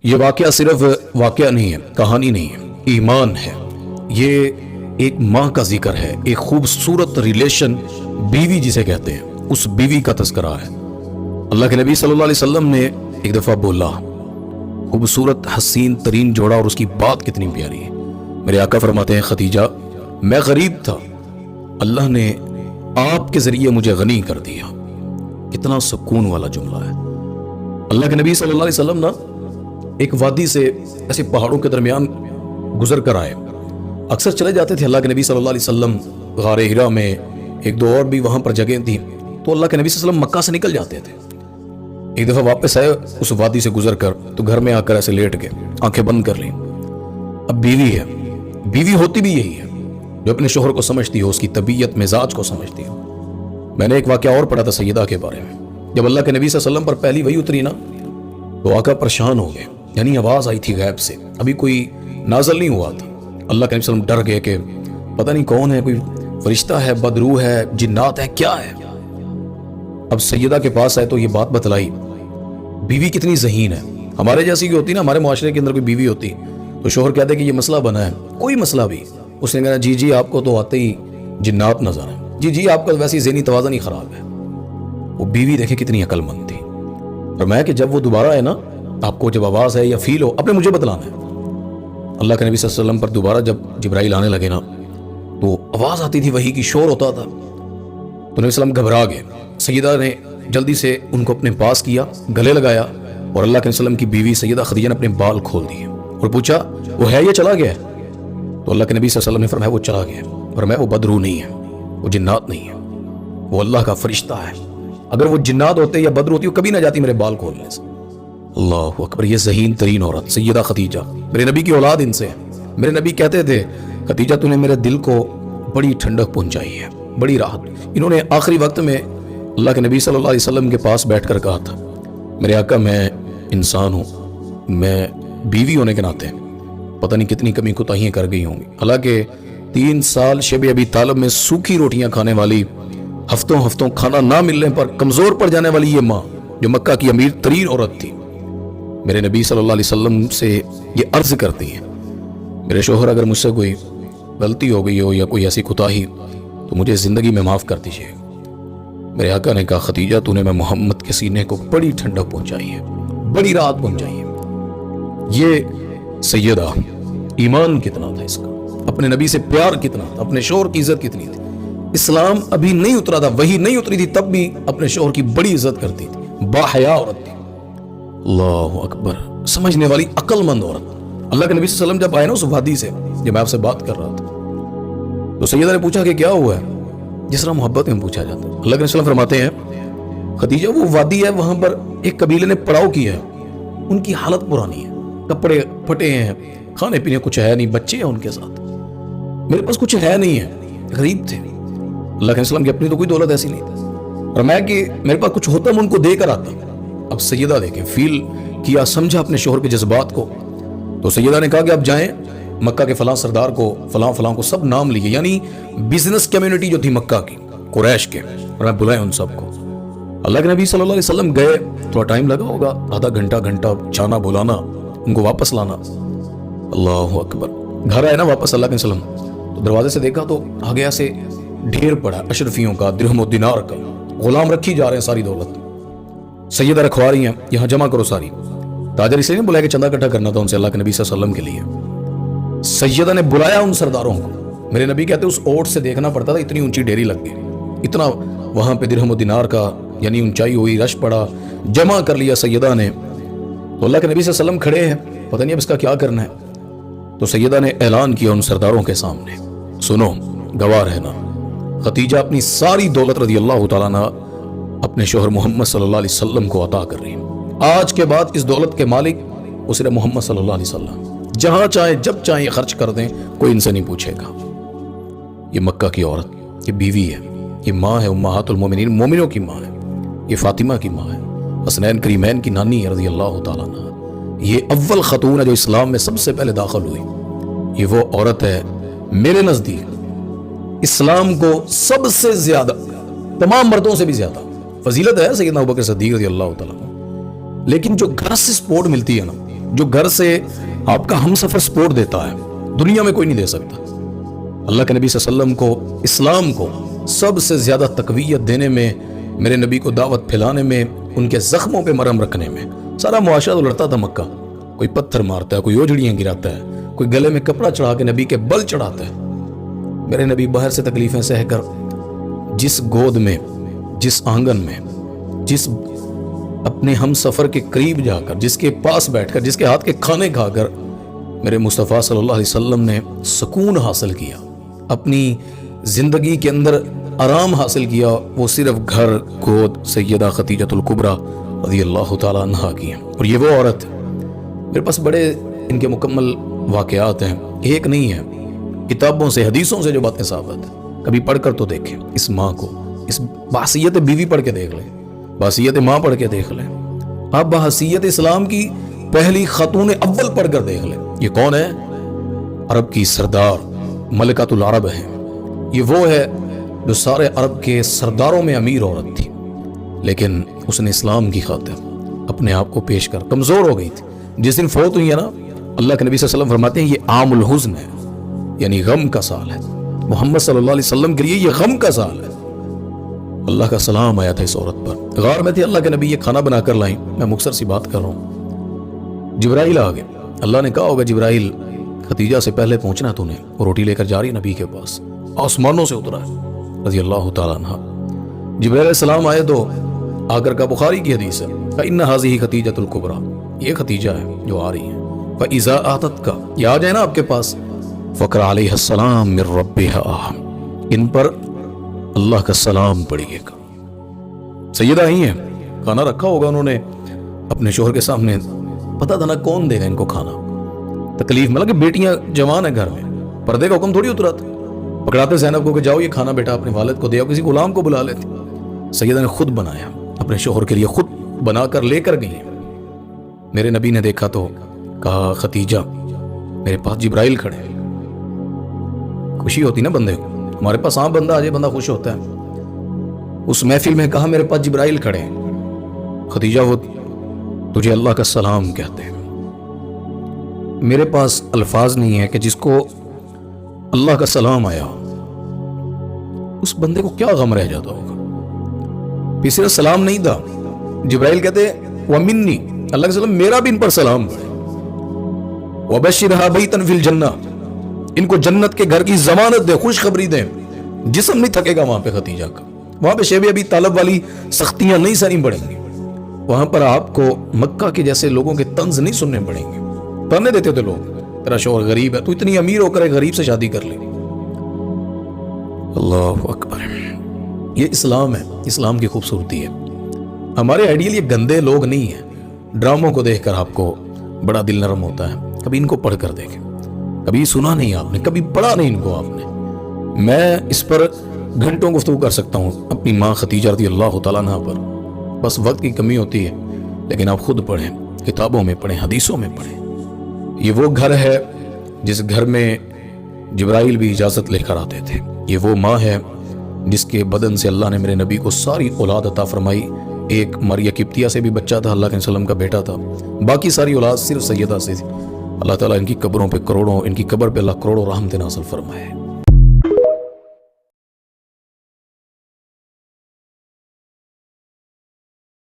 یہ واقعہ صرف واقعہ نہیں ہے، کہانی نہیں ہے، ایمان ہے۔ یہ ایک ماں کا ذکر ہے، ایک خوبصورت ریلیشن، بیوی جسے کہتے ہیں، اس بیوی کا تذکرہ ہے۔ اللہ کے نبی صلی اللہ علیہ وسلم نے ایک دفعہ بولا، خوبصورت حسین ترین جوڑا، اور اس کی بات کتنی پیاری ہے۔ میرے آقا فرماتے ہیں، خدیجہ میں غریب تھا، اللہ نے آپ کے ذریعے مجھے غنی کر دیا۔ کتنا سکون والا جملہ ہے۔ اللہ کے نبی صلی اللہ علیہ وسلم نا ایک وادی سے ایسے پہاڑوں کے درمیان گزر کر آئے۔ اکثر چلے جاتے تھے اللہ کے نبی صلی اللہ علیہ وسلم غار ہرا میں، ایک دو اور بھی وہاں پر جگہیں تھیں، تو اللہ کے نبی صلی اللہ علیہ وسلم مکہ سے نکل جاتے تھے۔ ایک دفعہ واپس آئے اس وادی سے گزر کر، تو گھر میں آ کر ایسے لیٹ گئے، آنکھیں بند کر لیں۔ اب بیوی ہے، بیوی ہوتی بھی یہی ہے، جو اپنے شوہر کو سمجھتی ہو، اس کی طبیعت مزاج کو سمجھتی ہو۔ میں نے ایک واقعہ اور پڑھا تھا سیدہ کے بارے میں۔ جب اللہ کے نبی صلی اللہ علیہ وسلم پر پہلی وحی اتری نا، تو آقا پریشان ہو گئے، یعنی آواز آئی تھی غیب سے، ابھی کوئی نازل نہیں ہوا تھا۔ اللہ کے نبی صلی اللہ علیہ وسلم ڈر گئے کہ پتہ نہیں کون ہے، کوئی فرشتہ ہے، بدروح ہے، جنات ہے، کیا ہے۔ اب سیدہ کے پاس آئے تو یہ بات بتلائی۔ بیوی کتنی ذہین ہے، ہمارے جیسی کی ہوتی نا، ہمارے معاشرے کے اندر کوئی بیوی ہوتی تو شوہر کہتے کہ یہ مسئلہ بنا ہے، کوئی مسئلہ بھی، اس نے کہا جی آپ کو تو آتے ہی جنات نظر ہیں، جی آپ کا ویسی ذہنی توازن ہی خراب ہے۔ وہ بیوی دیکھے کتنی عقل مند تھی، فرمایا کہ جب وہ دوبارہ ہے نا، آپ کو جب آواز ہے یا فیل ہو، اپنے مجھے بتلانا ہے۔ اللہ کے نبی صلی اللہ علیہ وسلم پر دوبارہ جب جبرائیل آنے لگے نا، تو آواز آتی تھی، وحی کی شور ہوتا تھا، تو نبی صلی اللہ علیہ وسلم گھبرا گئے۔ سیدہ نے جلدی سے ان کو اپنے پاس کیا، گلے لگایا، اور اللہ کے نبی صلی اللہ علیہ وسلم کی بیوی سیدہ خدیجہ نے اپنے بال کھول دیے اور پوچھا وہ ہے یا چلا گیا ہے؟ تو اللہ کے نبی صلی اللہ علیہ وسلم نے فرمایا وہ چلا گیا، فرمایا وہ بدروح نہیں ہے، وہ جنات نہیں ہے، وہ اللہ کا فرشتہ ہے۔ اگر وہ جنات ہوتے یا بدر ہوتی، وہ کبھی نہ جاتی میرے بال کھولنے سے۔ اللہ اکبر، یہ ذہین ترین عورت سیدہ خدیجہ، میرے نبی کی اولاد ان سے ہے۔ میرے نبی کہتے تھے خدیجہ تو نے میرے دل کو بڑی ٹھنڈک پہنچائی ہے، بڑی راحت۔ انہوں نے آخری وقت میں اللہ کے نبی صلی اللہ علیہ وسلم کے پاس بیٹھ کر کہا تھا، میرے آقا میں انسان ہوں، میں بیوی ہونے کے ناطے پتہ نہیں کتنی کمی کوتاہیاں کر گئی ہوں گی۔ حالانکہ 3 سال شب ابی طالب میں سوکھی روٹیاں کھانے والی، ہفتوں کھانا نہ ملنے پر کمزور پڑ جانے والی یہ ماں، جو مکہ کی امیر ترین عورت تھی، میرے نبی صلی اللہ علیہ وسلم سے یہ عرض کرتی ہیں، میرے شوہر اگر مجھ سے کوئی غلطی ہو گئی ہو یا کوئی ایسی کوتاہی، تو مجھے زندگی میں معاف کر دیجیے۔ میرے آقا نے کہا خدیجہ تو نے میں محمد کے سینے کو بڑی ٹھنڈک پہنچائی ہے، بڑی راحت پہنچائی ہے۔ یہ سیدہ، ایمان کتنا تھا اس کا، اپنے نبی سے پیار کتنا تھا، اپنے شوہر کی عزت کتنی تھی۔ اسلام ابھی نہیں اترا تھا، وہی نہیں اتری تھی، تب بھی اپنے شوہر کی بڑی عزت کرتی تھی، باحیا عورت تھی۔ اللہ اکبر، سمجھنے والی عقل مند عورت۔ اللہ کے نبی صلی اللہ علیہ وسلم جب آئے نا اس وادی سے، جب میں آپ سے بات کر رہا تھا، تو سیدہ نے پوچھا کہ کیا ہوا ہے، جس طرح محبت میں پوچھا جاتا ہے۔ اللہ کے نبی صلی اللہ علیہ وسلم فرماتے ہیں خدیجہ وہ وادی ہے، وہاں پر ایک قبیلے نے پڑاؤ کیا ہے، ان کی حالت پرانی ہے، کپڑے پھٹے ہیں، کھانے پینے کچھ ہے نہیں، بچے ہیں ان کے ساتھ، میرے پاس کچھ ہے نہیں ہے، غریب تھے۔ اللہ کے وسلم کی اپنی تو کوئی دولت ایسی نہیں تھی، اور میں کہ میرے پاس کچھ ہوتا میں ان کو دے کر آتا۔ اب سیدہ دیکھیں، فیل کیا، سمجھا اپنے شوہر کے جذبات کو، تو سیدہ نے کہا کہ اب جائیں مکہ کے فلاں سردار کو، فلاں کو، سب نام لیے، یعنی بزنس کمیونٹی جو تھی مکہ کی، قریش کے، اور میں بلائیں ان سب کو۔ اللہ کے نبی صلی اللہ علیہ وسلم گئے، تھوڑا ٹائم لگا ہوگا، آدھا گھنٹہ جانا بلانا، ان کو واپس لانا۔ اللہ اکبر، گھر آئے نا واپس اللہ کے وسلم، تو دروازے سے دیکھا تو آگے سے ڈھیر پڑا اشرفیوں کا، درہم و دینار کا، غلام رکھی جا رہے ہیں، ساری دولت سیدہ رکھوا رہی ہیں، یہاں جمع کرو ساری۔ تاجر اسے نہیں بلایا کہ چندہ اکٹھا کرنا تھا ان سے، اللہ کے نبی صلی اللہ علیہ وسلم کے لیے سیدہ نے بلایا ان سرداروں کو۔ میرے نبی کہتے اس اوٹ سے دیکھنا پڑتا تھا، اتنی اونچی ڈیری لگ گئی، اتنا وہاں پہ درہم و دینار کا یعنی اونچائی ہوئی، رش پڑا، جمع کر لیا سیدہ نے۔ تو اللہ کے نبی صلی اللہ علیہ وسلم کھڑے ہیں، پتہ نہیں اب اس کا کیا کرنا ہے، تو سیدہ نے اعلان کیا ان سرداروں کے سامنے، سنو، گواہ رہنا، خدیجہ اپنی ساری دولت رضی اللہ تعالیٰ عنہ اپنے شوہر محمد صلی اللہ علیہ وسلم کو عطا کر رہی ہیں۔ آج کے بعد اس دولت کے مالک وہ صرف محمد صلی اللہ علیہ وسلم، جہاں چاہیں جب چاہیں یہ خرچ کر دیں، کوئی ان سے نہیں پوچھے گا۔ یہ مکہ کی عورت، یہ بیوی ہے، یہ ماں ہے، امہات المومنین، مومنوں کی ماں ہے، یہ فاطمہ کی ماں ہے، حسنین کریمین کی نانی ہے رضی اللہ تعالیٰ عنہ۔ یہ اول خاتون ہے جو اسلام میں سب سے پہلے داخل ہوئی۔ یہ وہ عورت ہے میرے نزدیک اسلام کو سب سے زیادہ، تمام مردوں سے بھی زیادہ فضیلت ہے سیدنا ابوبکر صدیق رضی اللہ تعالیٰ عنہ، لیکن جو گھر سے سپورٹ ملتی ہے نا، جو گھر سے آپ کا ہم سفر سپورٹ دیتا ہے دنیا میں کوئی نہیں دے سکتا. اللہ کے نبی صلی اللہ علیہ وسلم کو اسلام کو سب سے زیادہ تقویت دینے میں، میرے نبی کو دعوت پھیلانے میں، ان کے زخموں پہ مرہم رکھنے میں. سارا معاشرہ تو لڑتا تھا مکہ، کوئی پتھر مارتا ہے، کوئی اوجڑیاں گراتا ہے، کوئی گلے میں کپڑا چڑھا کے نبی کے بل چڑھاتا ہے. میرے نبی باہر سے تکلیفیں سہ کر جس گود میں، جس آنگن میں، جس اپنے ہم سفر کے قریب جا کر، جس کے پاس بیٹھ کر، جس کے ہاتھ کے کھانے کھا کر میرے مصطفیٰ صلی اللہ علیہ وسلم نے سکون حاصل کیا، اپنی زندگی کے اندر آرام حاصل کیا، وہ صرف گھر گود سیدہ خدیجہ الکبریٰ رضی اللہ تعالیٰ عنہا کی ہیں. اور یہ وہ عورت، میرے پاس بڑے ان کے مکمل واقعات ہیں، ایک نہیں ہے، کتابوں سے حدیثوں سے جو باتیں ثابت ہیں. کبھی پڑھ کر تو دیکھیں اس ماں کو، اس بحثیت بیوی پڑھ کے دیکھ لیں، بحثیت ماں پڑھ کے دیکھ لیں، آپ بحثیت اسلام کی پہلی خاتون اول پڑھ کر دیکھ لیں. یہ کون ہے؟ عرب کی سردار ملکۃ العرب ہے. یہ وہ ہے جو سارے عرب کے سرداروں میں امیر عورت تھی، لیکن اس نے اسلام کی خاطر اپنے آپ کو پیش کر کمزور ہو گئی تھی. جس دن فوت ہوئی ہے نا، اللہ کے نبی صلی اللہ علیہ وسلم فرماتے ہیں یہ عام الحزن ہے، یعنی غم کا سال ہے. محمد صلی اللہ علیہ وسلم کے لیے یہ غم کا سال ہے. اللہ کا سلام آیا تھا اس عورت پر. غار میں تھے، اللہ کے نبی یہ کھانا بنا کر لائیں. میں مختصر سی بات کر رہا ہوں. جبرائیل آ گئے. اللہ نے کہا ہوگا جبرائیل خدیجہ سے پہلے پہنچنا تو نے، اور روٹی لے کر جا رہی نبی کے پاس، آسمانوں سے اترا ہے رضی اللہ تعالیٰ عنہ. جبرائیل علیہ السلام آئے تو آ کر کا بخاری کی حدیث ہے، فَإِنَّ هَذِهِ خَدِیجَةُ الْكُبْرَىٰ، یہ خدیجہ ہے جو آ رہی ہیں. فَإِذَا آتَتْكَ، یہ آ جائے نا آپ کے پاس، فَقْرَ عَلَيْهَا السَّلَامُ مِن رَبِّهَا، ان پر اللہ کا سلام پڑھیے گا. سیدہ ہی ہیں، کھانا رکھا ہوگا انہوں نے اپنے شوہر کے سامنے، پتہ تھا نا کون دے گا ان کو کھانا. تکلیف ملا کہ بیٹیاں جوان ہیں گھر میں، پردے کا حکم تھوڑی اترا تھا. پکڑاتے زینب کو کہ جاؤ یہ کھانا بیٹا اپنے والد کو دے آؤ، کسی غلام کو بلا لیتی. سیدہ نے خود بنایا، اپنے شوہر کے لیے خود بنا کر لے کر گئی. میرے نبی نے دیکھا تو کہا خدیجہ میرے پاس جبرائیل کھڑے. خوشی ہوتی نا بندے کو، ہمارے پاس عام بندہ آ جائے بندہ خوش ہوتا ہے. اس محفل میں کہا میرے پاس جبرائیل کھڑے. خدیجہ وہ تجھے اللہ کا سلام کہتے ہیں. میرے پاس الفاظ نہیں ہے کہ جس کو اللہ کا سلام آیا اس بندے کو کیا غم رہ جاتا ہوگا. پھر صرف سلام نہیں تھا، جبرائیل کہتے وَمِنِّي، اللہ کے سلام میرا بھی ان پر سلام پڑے. وَبَشِّرْهَا بَيْتًا فِي الْجَنَّةِ، ان کو جنت کے گھر کی ضمانت دے، خوشخبری دیں. جسم نہیں تھکے گا وہاں پہ خدیجہ کا، وہاں پہ شیب ابی طالب والی سختیاں نہیں سنی پڑیں گی. وہاں پر آپ کو مکہ کے جیسے لوگوں کے طنز نہیں سننے پڑیں گے. تانے دیتے تھے لوگ، تیرا شوہر غریب ہے، تو اتنی امیر ہو کر ایک غریب سے شادی کر لی. اللہ اکبر. یہ اسلام ہے، اسلام کی خوبصورتی ہے. ہمارے آئیڈیل یہ گندے لوگ نہیں ہیں. ڈراموں کو دیکھ کر آپ کو بڑا دل نرم ہوتا ہے، کبھی ان کو پڑھ کر دیکھیں. کبھی سنا نہیں آپ نے، کبھی پڑھا نہیں ان کو آپ نے. میں اس پر گھنٹوں گفتگو کر سکتا ہوں اپنی ماں خدیجہ رضی اللہ تعالیٰ عنہا پر، بس وقت کی کمی ہوتی ہے. لیکن آپ خود پڑھیں، کتابوں میں پڑھیں، حدیثوں میں پڑھیں. یہ وہ گھر ہے جس گھر میں جبرائیل بھی اجازت لے کر آتے تھے. یہ وہ ماں ہے جس کے بدن سے اللہ نے میرے نبی کو ساری اولاد عطا فرمائی. ایک مریہ قبطیہ سے بھی بچہ تھا، اللہ کے وسلم کا بیٹا تھا، باقی ساری اولاد صرف سیدہ سے تھی. اللہ تعالیٰ ان کی قبروں پہ کروڑوں، ان کی قبر پہ اللہ کروڑوں رحمت نازل فرمائے.